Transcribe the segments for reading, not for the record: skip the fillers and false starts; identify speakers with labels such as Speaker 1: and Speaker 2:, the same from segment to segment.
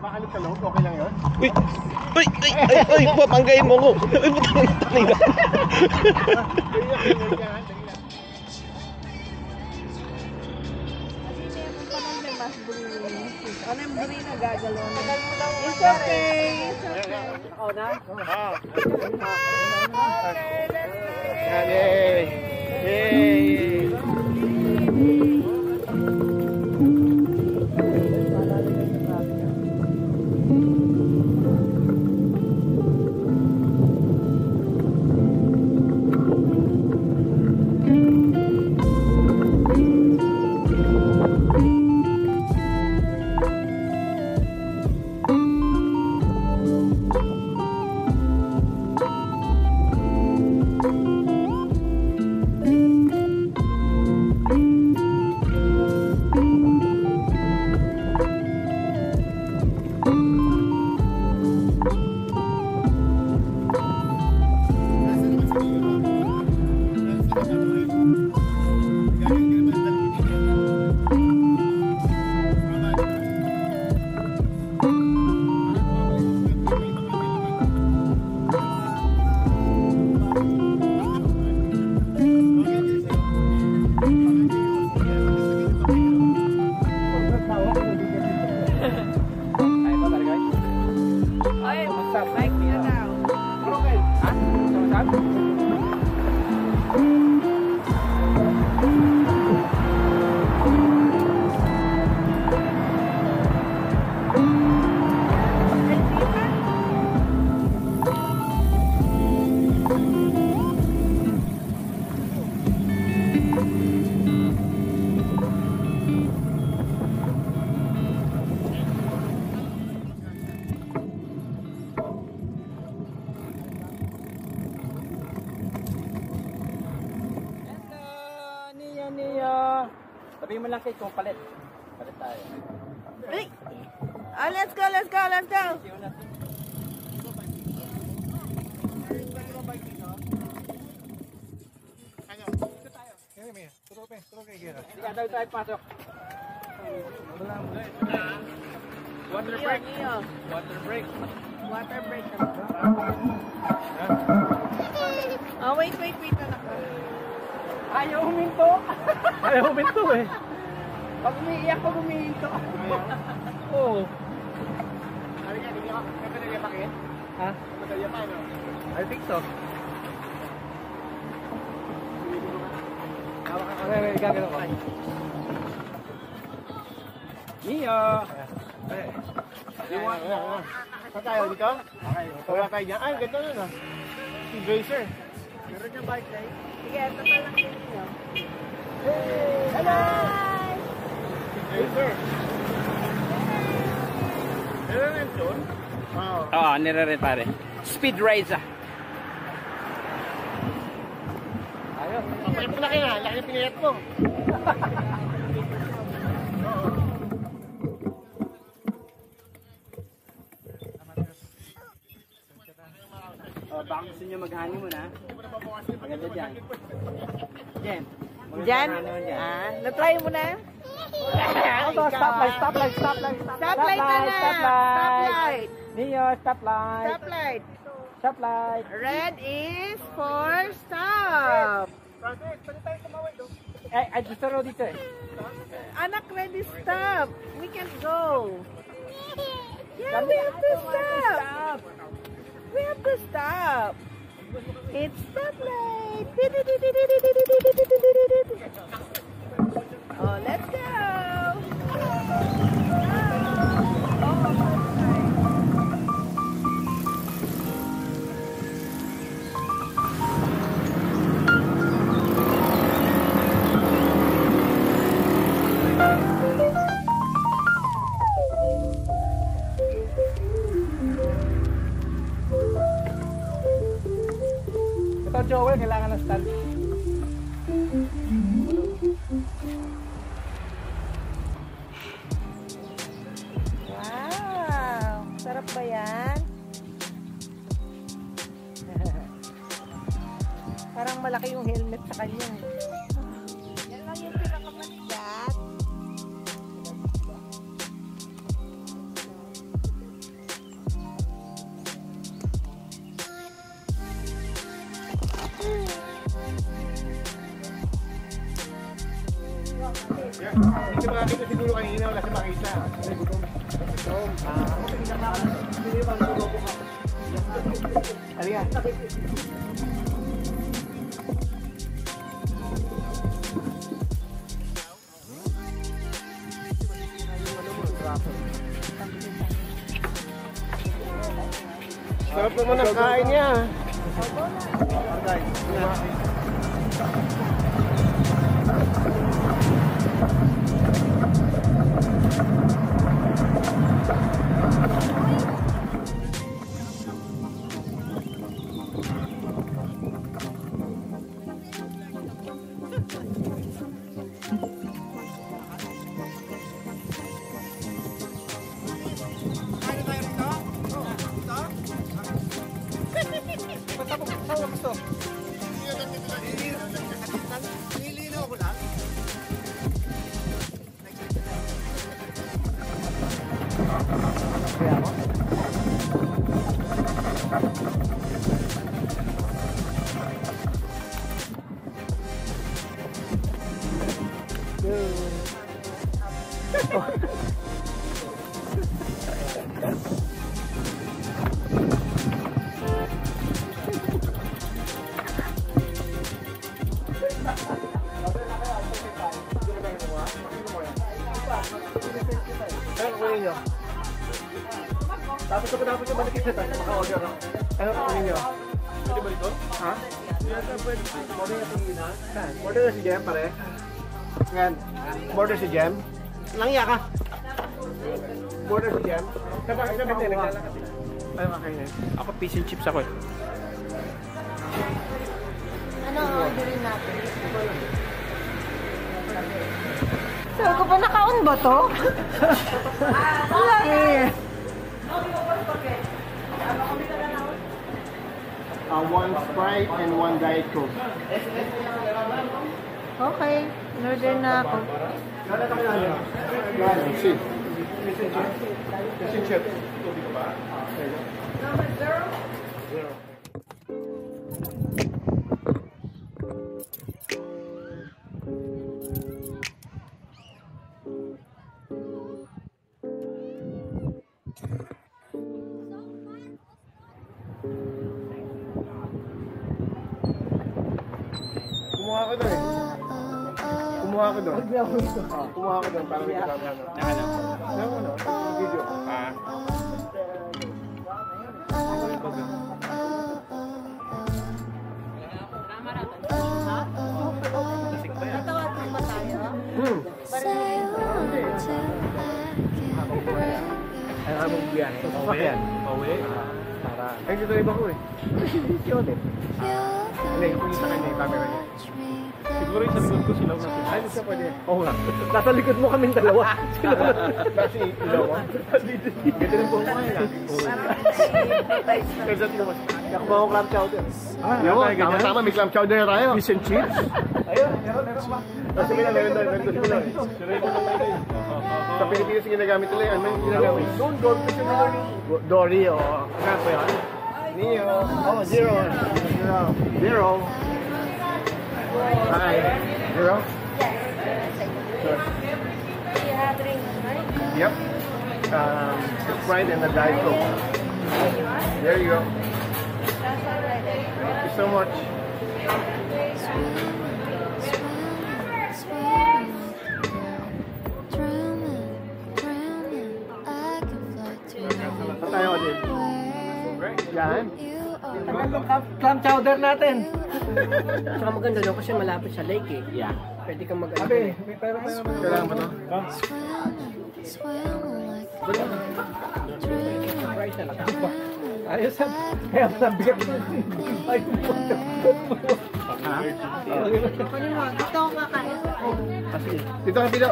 Speaker 1: Makalip ka loob, okay lang yun?
Speaker 2: Uy! Uy! Uy! Papanggayin mo ko! Uy! Putang ina!
Speaker 3: Ano yung buri na gagalaw na? It's okay! It's okay! Ako na? Okay, let's go!
Speaker 2: Yay! Yay!
Speaker 3: Sabihin mo lang kay kung palit. Palit tayo.
Speaker 4: Hey! Let's go, let's go, let's go!
Speaker 3: Hindi ka daw tayo pasok. Water break. Water break.
Speaker 4: Water break. Oh, wait, anak.
Speaker 3: Ayaw huminto. Ayaw huminto eh. Pag umiiyak, pag huminto. Oo.
Speaker 1: Sabi nga, hindi ka medalya pa kayo?
Speaker 3: Ha?
Speaker 1: Medalya pa, no?
Speaker 3: I think so. Okay, gagawin ko. Mio!
Speaker 1: Saan tayo dito? Okay. Wala tayo dyan. Ay, ganda nun ah. Si Gracer.
Speaker 3: Meron yung bike light.
Speaker 4: Sige, ito pa lang din niyo.
Speaker 1: Hello! Si Gracer. Meron yung doon? Oo.
Speaker 3: Oo, nire-red pare. Speed racer. Ayun.
Speaker 1: Papayap na kayo na. Laki na pinayat mo.
Speaker 3: Baka gusto nyo mag-honeymoon ha? Maganda dyan. Jen.
Speaker 4: Diyan? Na-try mo na?
Speaker 3: Stoplight, stoplight, stoplight.
Speaker 4: Stoplight na na! Stoplight!
Speaker 3: Neo, stoplight.
Speaker 4: Stoplight!
Speaker 3: Stoplight.
Speaker 4: Red is for stop!
Speaker 1: Francis, pwede tayo tumawid doon.
Speaker 3: Ay, gusto ro dito eh.
Speaker 4: Anak, red is stop! We can't go! Yeah, we have to stop! We have to stop! It's stoplight! Oh, let's go!
Speaker 3: Ito, Joel, kailangan ng stand.
Speaker 4: Wow! Sarap ba yan? Parang malaki yung helmet sa kanya. Yan lang yung pinakamatigat.
Speaker 1: Hindi makakita siguro kanina, wala siya makita. Halika. Sarap naman ang kain niya. Tapos ko dapat yung balikin na tayo, maka-order no? Ano kunin nyo? Pwede ba ito? Ha? Order na si Gina? Order na si Jem pare? Yan. Order si Jem? Langya ka? Order si Jem? Sabakit na bitin, naglalakad. Ay, makainin. Ako fish and chips ako eh.
Speaker 3: Ano orderin natin? Sabi ko pa, naka-on ba to? Wala eh.
Speaker 1: One Sprite and one Diet Coke.
Speaker 3: Okay, in-order na ako.
Speaker 1: Fish and chips. Kumuha ko doon eh. Kumuha ko doon. Kumuha ko doon para may kasama na. Ano? Video.
Speaker 3: Natawag ba tayo?
Speaker 1: Ay, among biyahe. Sasakyan. Pauwi. Ay, dito iba ko eh. Yun eh. Hindi, yung sa kanya yung camera niya. Siguro yung sa likod ko silaw na siya. Ay, siya pwede. Oo nga. Nasa likod mo kaming dalawa. Silaw na. Kasi ilaw mo. Ganda rin po ko ngayon. Kaya sa tingin mo, nakuha ko clam chowder. Tama-tama, may clam chowder na tayo. Fish and chips. Ayun, meron ba? Kasi may meron doon. Meron doon sila eh. Sa Pilipinas ginagamit nila yan. Ano yung ginagamit? Doon. Dory o... Ano po yan? Neo. Oh, zero. Hi. Zero? Sure. Yep. Sprite and the Diet Coke. There you go. Thank you so much. Tayo din. Yan.
Speaker 5: Clam chowder natin.
Speaker 4: Saka maganda doon kasi malapit sa lake eh.
Speaker 5: Yeah.
Speaker 4: Pwede kang mag-ano.
Speaker 5: Abi, may pera.
Speaker 1: Kailangan ba ito?
Speaker 5: Ayos yan. Kaya nabigat mo. Ay, pupunta.
Speaker 3: Ito ang kakain.
Speaker 1: Dito ka, Pino.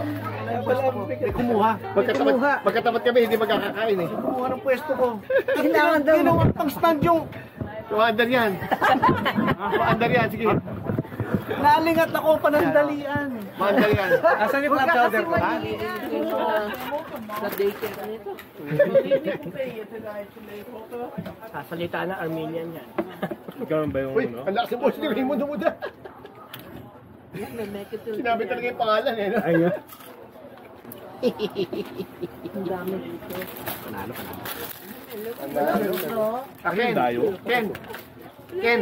Speaker 1: May kumuha. Pagkatapat kami, hindi magkakakain eh.
Speaker 5: Kumuha ng pwesto ko.
Speaker 3: Kailangan daw.
Speaker 5: Ginawa pang stand yung...
Speaker 1: Tumaandar yan. Tumaandar yan, sige.
Speaker 5: Nalingat ako panandalian.
Speaker 1: Tumaandar yan.
Speaker 5: Asan yung clam chowder ko?
Speaker 4: Na-daycare ka nito. Sasalita na Armenian yan.
Speaker 2: Ikaw ba yung
Speaker 1: Uy, ang lakas yung boss ni Raymond Umuda.
Speaker 4: May make it to
Speaker 1: Sinabi talaga yung pangalan eh. No?
Speaker 2: Ayun.
Speaker 3: Ang dami dito.
Speaker 1: Panalo.
Speaker 2: Ken, tayo.
Speaker 1: Ken,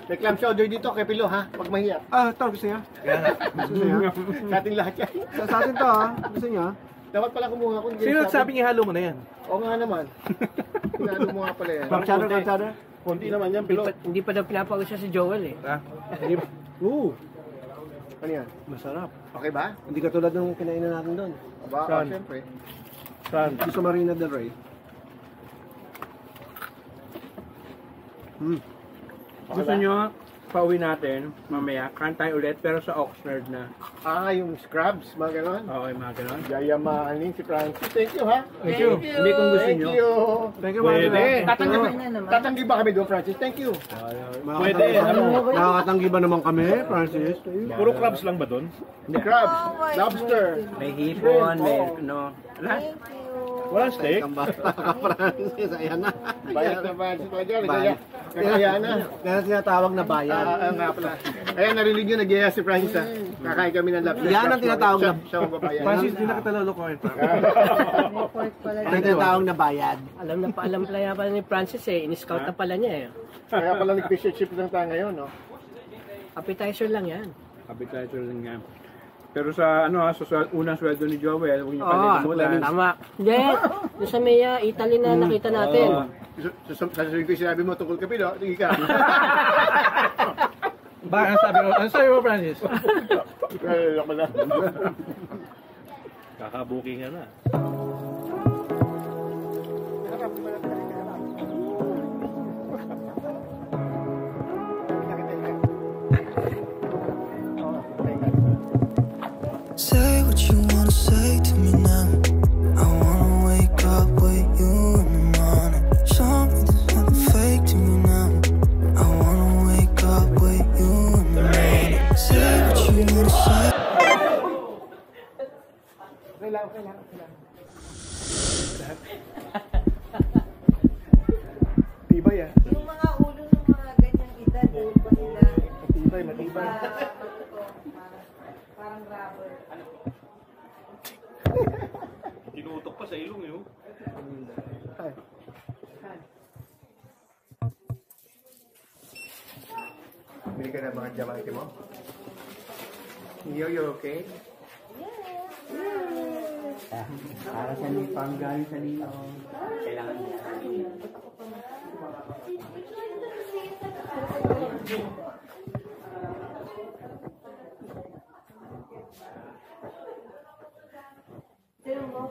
Speaker 1: may clam chowder dito kay Pilo ha, pag mahiya. Ah, ito, gusto niya? Gusto niya? Sa ating lahat yan. Sa atin to ha, gusto niya? Dapat pala kumuha ko.
Speaker 2: Sino nagsabi niya halo mo na yan?
Speaker 1: Oo nga naman. Pinalo mo nga pala yan. Clam chowder? Konti naman yan, Pilo.
Speaker 3: Hindi pa daw pinapawisa si Joel eh.
Speaker 2: Ha? Hindi ba?
Speaker 1: Ano yan?
Speaker 2: Masarap.
Speaker 1: Okay ba?
Speaker 5: Hindi katulad ng kinainan natin doon.
Speaker 1: Aba,
Speaker 2: Saan?
Speaker 1: siyempre.
Speaker 2: Saan?
Speaker 5: Di sa Marina del Rey.
Speaker 2: Gusto nyo, pauwi natin, mamaya, kain tayo ulit, pero sa Oxnard na.
Speaker 1: Ah, yung scrubs, mga ganon.
Speaker 2: Okay, mga ganon.
Speaker 1: Yayamanin si Francis. Thank you ha.
Speaker 2: Thank you. Hindi kung gusto
Speaker 1: Thank
Speaker 2: nyo.
Speaker 1: you.
Speaker 5: Thank you,
Speaker 2: Pwede.
Speaker 1: Tatanggi ba kami doon, Francis? Thank you.
Speaker 2: Pwede. Ano?
Speaker 5: Nakakatanggi ba naman kami, Francis?
Speaker 2: Puro crabs lang ba doon?
Speaker 1: Crabs, lobster.
Speaker 2: May hipon, may ano. Wala steak?
Speaker 5: Ang bata ka, Francis. Ayan na.
Speaker 1: Bayad na Francis talaga.
Speaker 5: Bayad.
Speaker 1: Kaya na.
Speaker 5: Kaya tinatawag na bayan.
Speaker 1: Nga pala. Kaya narinig nyo, nag-iya si Francis ha. Kakain kami ng lobster.
Speaker 5: Yan ang tinatawag na-
Speaker 1: Siya ang babayan.
Speaker 2: Francis, di na kita lolokohin pa.
Speaker 5: Yan ang tinatawag na bayan.
Speaker 3: Alam pala pala ni Francis eh. In-scout na pala niya eh.
Speaker 1: Kaya pala nag-fish and chip lang tayo ngayon, no?
Speaker 3: Appetizer lang yan.
Speaker 2: Appetizer lang nga. Pero sa unang sweldo ni Joel, huwag niyo
Speaker 3: Oo,
Speaker 2: kalimutan.
Speaker 3: tama. Hindi, doon sa Maya, Italy na nakita natin.
Speaker 1: Sasabihin ko yung sinabi mo tungkol kape, no? Sige ka.
Speaker 2: Ba, ano sabi mo, Francis?
Speaker 1: Kaya lang.
Speaker 2: Kakabuking ka na.
Speaker 6: Say what you wanna say to me now. I wanna wake up with you in the morning. Show me there's nothing fake to me now. I wanna wake up with you in the morning. Say what you wanna say.
Speaker 1: Tibay ah.
Speaker 4: Yung mga ulo ng mga ganyang edad, doon pa sila.
Speaker 1: Matibay.
Speaker 4: Parang rubber.
Speaker 2: Tinutok pa sa ilong yun.
Speaker 1: Bili ka na mga diamante mo? You're okay?
Speaker 5: Para sa lipang galing sa lipang.
Speaker 4: Pero mo,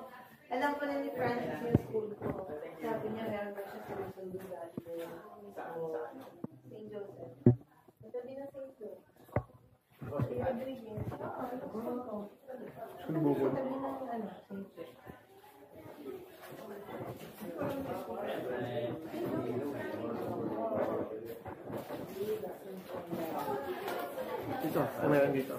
Speaker 4: alam ko na ni Francis yung school ko. Sabi niya, meron ba siya sinusundo dati ko yung St. Joseph. Sabi na St. Joseph. Si Rodriguez.
Speaker 1: Sulubukon.
Speaker 4: Sabi na ano, St. Joseph.
Speaker 1: Dito, ano meron dito?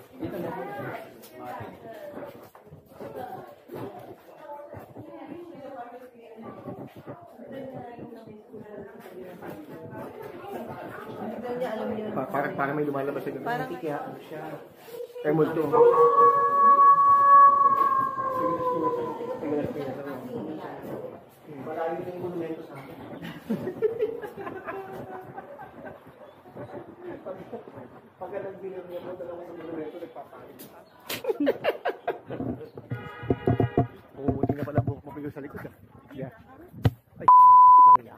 Speaker 4: Hindi daw niya alam yun.
Speaker 1: Parang may lumalabas sa gabi.
Speaker 4: Parang
Speaker 1: Kaya multo. Malalim yung monumento sa akin. Pagka nagbilang niya po, dalawang sa monumento, nagpapalit. Buti na pala buhok mabigo sa likod. Yeah. Ay, nakiya.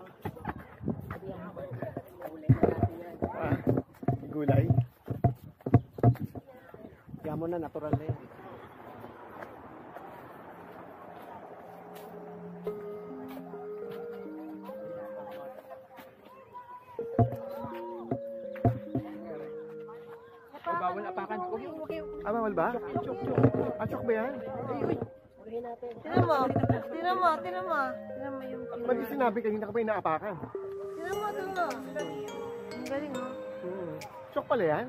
Speaker 1: Gulay.
Speaker 5: Kaya mo na, natural na yan.
Speaker 3: Bawal apakan.
Speaker 1: Ah, bawal ba? Achok ba yan?
Speaker 4: Tinan mo. Tinan mo. Tinan mo. Tinan mo yung
Speaker 1: Ba't yung sinabi kanina ka pa inaapakan?
Speaker 4: Tinan mo. Tinan mo. Ang galing mo.
Speaker 1: Chok pala yan?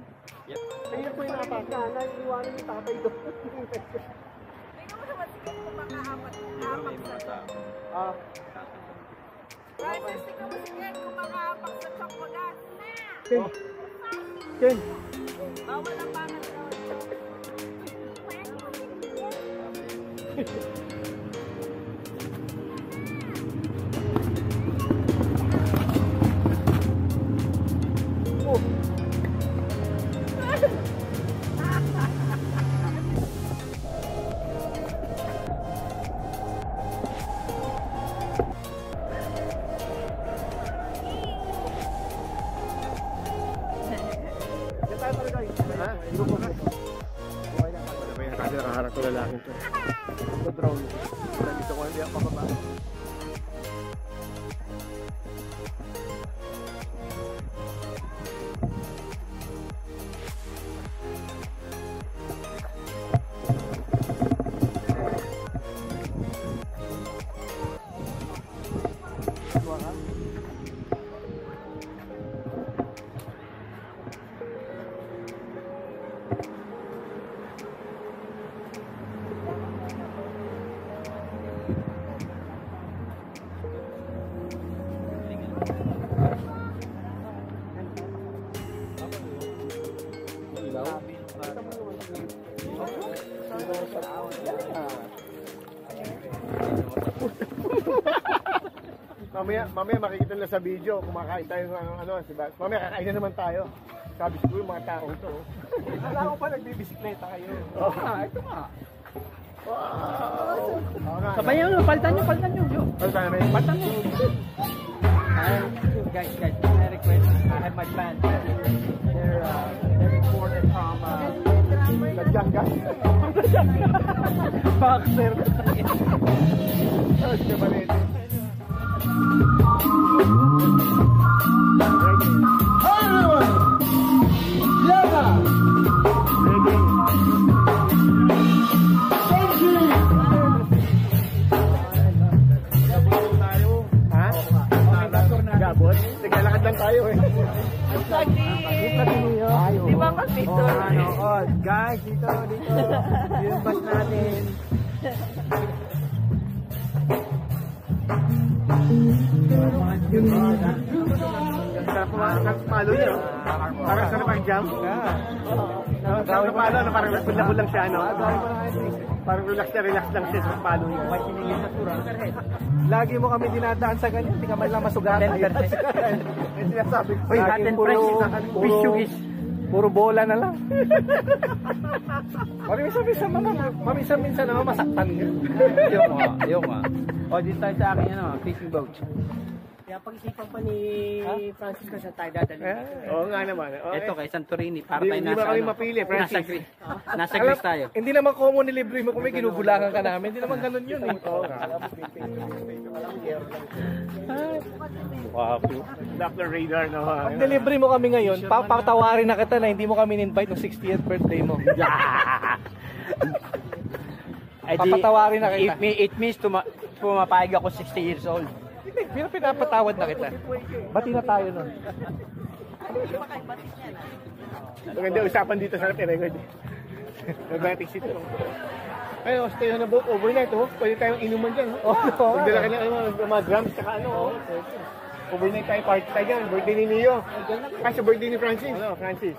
Speaker 1: Yep. Kanina po inaapakan. Naiiwanan yung tatay doon. Ah,
Speaker 4: Francis, tingnan mo si Ken kumakapak sa chocolate.
Speaker 1: Ken. Ken.
Speaker 4: Bawal ang pangalan.
Speaker 1: Kasi nakaharap ko lalaki ito. Ito drone. Nandito ko hindi ako pababa. Mamaya makikita nila sa video, kumakain tayo ng ano, diba? Mamaya kakain na naman tayo. Sabi ko yung mga tao ito. Alam ko pa nagbibisikleta kayo. Oh, ito nga. Wow!
Speaker 2: Sabayan nyo, palitan nyo.
Speaker 1: Palitan namin.
Speaker 2: Palitan nyo. Guys, I request, I have my band. They're recorded from
Speaker 1: Ladyanga.
Speaker 2: Boxer.
Speaker 1: Tapos kabalete. Gabot? Naglalakad lang tayo eh.
Speaker 4: Di ba kasi ito?
Speaker 1: Guys, dito. Yung bus natin. Sarap palo niya. Parang sarap ang jam. Sarap palo, parang pula lang siya. Parang relax lang siya sa palo niya. Lagi mo kami dinadaan sa ganyan, hindi ka man lang masugatan. Yung sinasabi ko.
Speaker 2: Laging puro
Speaker 1: puro bola na lang. Paminsan-minsan naman masaktan ka.
Speaker 2: Yung nga. O, dito tayo sa akin, fishing boat.
Speaker 5: Kaya pag-isipan pa ni Francisco sa tayo dadali.
Speaker 1: Oo nga naman.
Speaker 2: Ito kay Santorini, para
Speaker 1: Hindi
Speaker 2: tayo
Speaker 1: ba kami mapili, Francis?
Speaker 2: Nasa Greece tayo.
Speaker 1: Hindi naman common nilibre mo kung may ginugulangan ka namin. Hindi naman ganun yun eh.
Speaker 2: Wow.
Speaker 1: Doppler radar, no?
Speaker 5: Pag delivery mo kami ngayon, papatawarin na kita na hindi mo kami in-invite ng 60th birthday mo. Papatawarin na kita.
Speaker 2: It means pumapayag ako 60 years old.
Speaker 5: Hindi, pinapatawad na kita. Bati na tayo nun.
Speaker 1: Maganda usapan dito sa record. Magbatik city lang. Ayun, stay on the boat overnight, oh. Pwede tayong inuman dyan, oh. Magdala ka na mga drums, saka ano, oh. Overnight tayo, party tayo dyan. Birthday ni Neo. Kasi birthday ni Francis. Ano, Francis.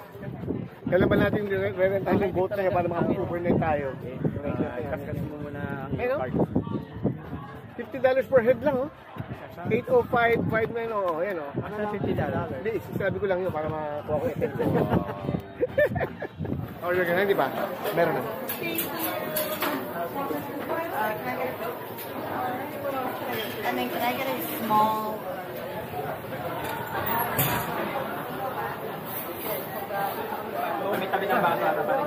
Speaker 1: Kailan ba natin re-rentahan ng boat na yan para maka-overnight tayo?
Speaker 2: Kaskas mo muna ang
Speaker 1: Ayun,
Speaker 2: card.
Speaker 1: $50 per head lang, oh. 805, 59, oh, yan, oh.
Speaker 2: Asa $50?
Speaker 1: Hindi, sabi ko lang yun para makakuha ko yung order ka na, di ba? Meron na.
Speaker 3: And then can I get a small...
Speaker 2: Oo, may tabi ng bata na pa rin.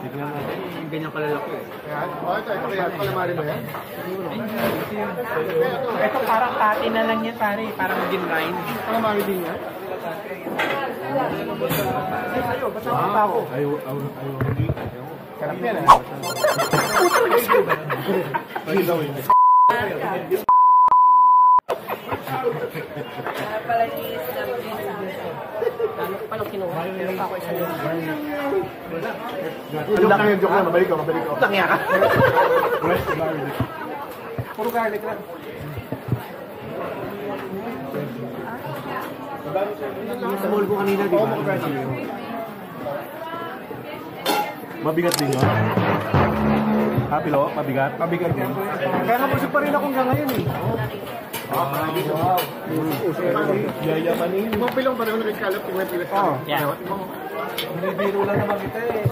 Speaker 2: Tignan natin yung ganyan kalalaki eh.
Speaker 1: Ayan. Oh, ito kaya calamari ba yan?
Speaker 2: Ito parang pati na lang yan pare, parang maging line.
Speaker 1: Calamari din yan?
Speaker 2: Wow.
Speaker 1: Sarap yan, ah.
Speaker 3: Pala ni
Speaker 5: Ano pa lang kinuha? Meron pa ako isa yun.
Speaker 1: Joke lang, mabalik ko.
Speaker 5: Langya ka. Puro garlic lang.
Speaker 1: Yung small ko kanina, di ba?
Speaker 7: Mabigat din yun. Pilo, mabigat.
Speaker 1: Mabigat din. Kaya nga busog pa rin ako hanggang ngayon eh. Wow.
Speaker 7: Yayamanin.
Speaker 1: Yung mga pilong pareho nag-scallop, yung mga pilas.
Speaker 5: Yeah.
Speaker 1: Binibiro lang naman kita eh.